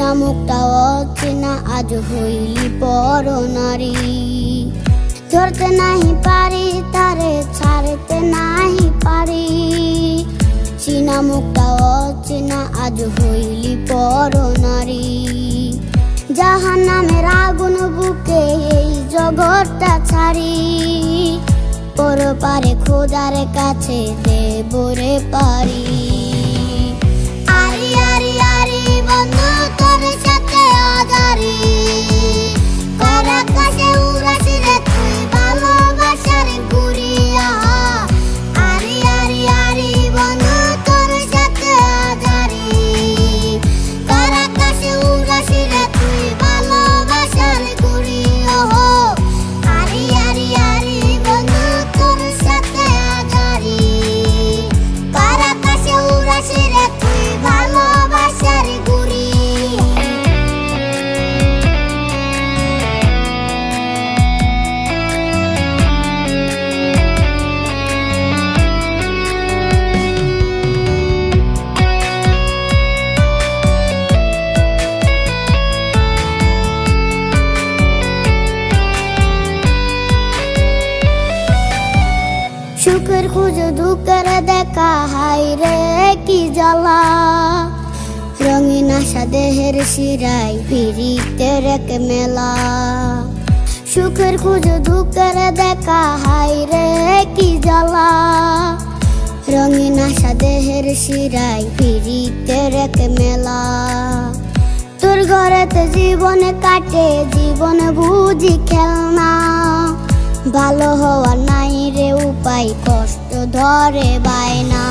চিনা মুখটা অচেনা আজ হইলি পর নারী। ধরতে নাহি পারি তারে ছাড়তে নাহি পারি, চিনা মুখটা অচেনা আজ হইলি পর নারী। জাহান্নামের আগুন বুকে এই জগৎটা ছাড়ি, পরপারে খোদার কাছে দেবরে পারি। আরি আরি আরি বন্ধু তোর সাথে আদারি, কার আকাশে উড়াসি রে তুই ভালোবাসার ঘুরিয়া। আরি আরি আরি বন্ধু তোর সাথে আদারি, কার আকাশে উড়াসি রে তুই ভালোবাসার ঘুরিয়া। আরি আরি আরি বন্ধু তোর সাথে আদারি, কার আকাশে উড়াসি রে তুই ভালোবাসার ঘুরি। সুখের খুঁজে দুঃখের দেখা, হাই রে কি জ্বালা। রঙিন আশা দেহের শিরায় পিরিতের এক মেলা। সুখের খুঁজে দুঃখের দেখা, হাই রে কি জ্বালা। রঙিন আশা দেহের শিরায় পিরিতের এক মেলা। তোর ঘরেতে জীবন কাটে জীবন বুঝি খেলনা, ভালো হওয়ার নাই রে উপায় কষ্ট ধরে বায়না।